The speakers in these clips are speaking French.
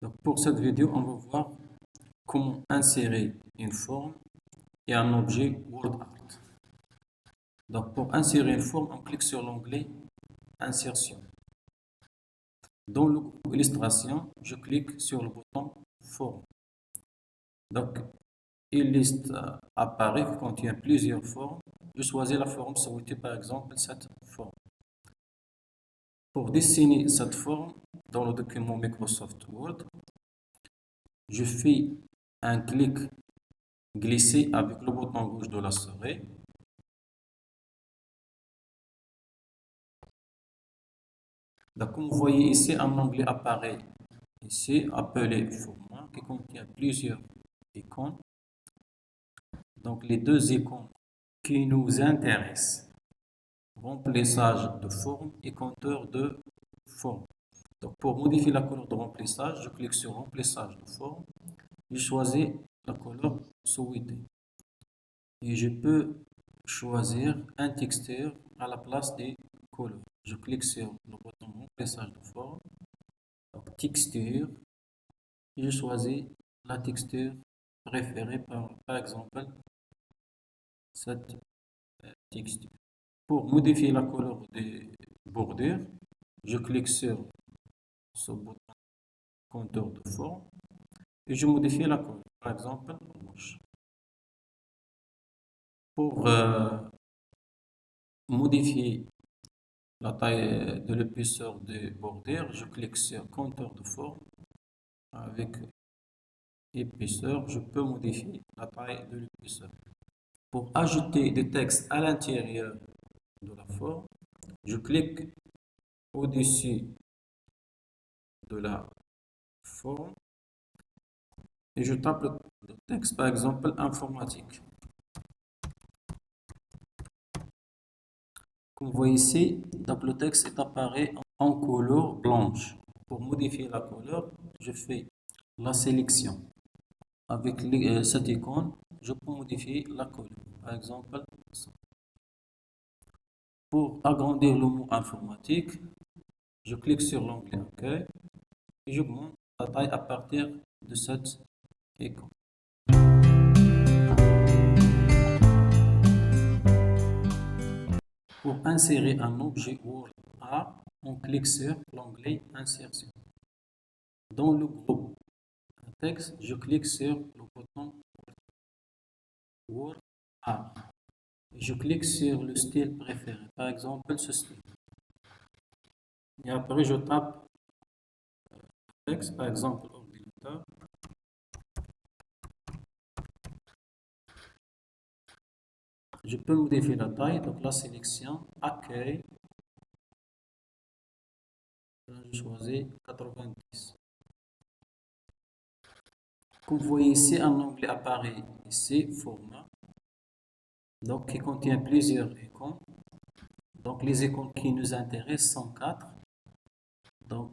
Donc pour cette vidéo, on va voir comment insérer une forme et un objet WordArt. Donc pour insérer une forme, on clique sur l'onglet Insertion. Dans le groupe Illustration, je clique sur le bouton Forme. Donc une liste apparaît qui contient plusieurs formes. Je choisis la forme souhaitée, par exemple cette forme. Pour dessiner cette forme dans le document Microsoft Word, je fais un clic glissé avec le bouton gauche de la souris. Donc, comme vous voyez ici, un onglet apparaît ici appelé format qui contient plusieurs icônes. Donc, les deux icônes qui nous intéressent, remplissage de forme et compteur de forme. Donc, pour modifier la couleur de remplissage, je clique sur remplissage de forme. Je choisis la couleur souhaitée. Et je peux choisir un texture à la place des couleurs. Je clique sur le bouton remplissage de forme. Donc, texture. Je choisis la texture préférée par exemple cette texture. Pour modifier la couleur des bordures, je clique sur ce bouton contour de forme et je modifie la couleur, par exemple rouge. Pour modifier la taille de l'épaisseur des bordures, je clique sur contour de forme. Avec épaisseur, je peux modifier la taille de l'épaisseur. Pour ajouter des textes à l'intérieur de la forme, je clique au-dessus de la forme et je tape le texte, par exemple informatique. Comme vous voyez ici, donc le texte apparaît en couleur blanche. Pour modifier la couleur, je fais la sélection. Avec cette icône, je peux modifier la couleur. Par exemple, pour agrandir le mot informatique, je clique sur l'onglet OK et j'augmente la taille à partir de cette icône. Pour insérer un objet WordArt, on clique sur l'onglet Insertion. Dans le groupe texte, je clique sur le bouton WordArt. Je clique sur le style préféré, par exemple ce style. Et après, je tape texte, par exemple ordinateur. Je peux modifier la taille, donc la sélection, accueil. Je choisis 90. Comme vous voyez ici, un onglet apparaît ici, format. Donc, qui contient plusieurs icônes. Donc, les icônes qui nous intéressent sont 4. Donc,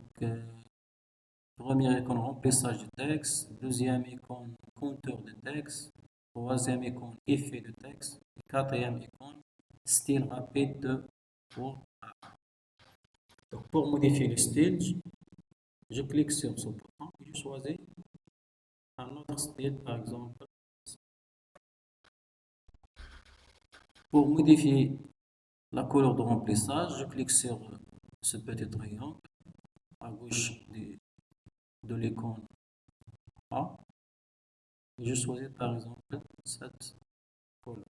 première icône, remplissage de texte. Deuxième icône, compteur de texte. Troisième icône, effet de texte. Quatrième icône, style rapide de WordArt. Donc, pour modifier le style, je clique sur ce bouton et je choisis un autre style, par exemple. Pour modifier la couleur de remplissage, je clique sur ce petit triangle à gauche de l'icône A. Et je choisis par exemple cette couleur.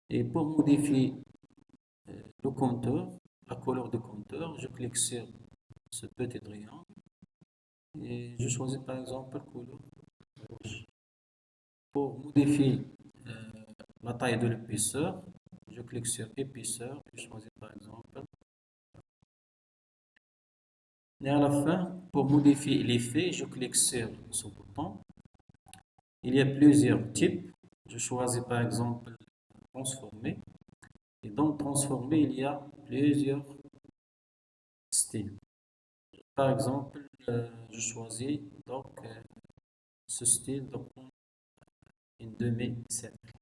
Et pour modifier le compteur, la couleur du compteur, je clique sur ce petit triangle et je choisis par exemple couleur rouge. Pour modifier la taille de l'épaisseur, je clique sur épaisseur et je choisis par exemple. Et à la fin, pour modifier l'effet, je clique sur ce bouton. Il y a plusieurs types. Je choisis par exemple transformer. Et dans transformer, il y a plusieurs styles. Par exemple, je choisis donc ce style, donc une demi-cercle.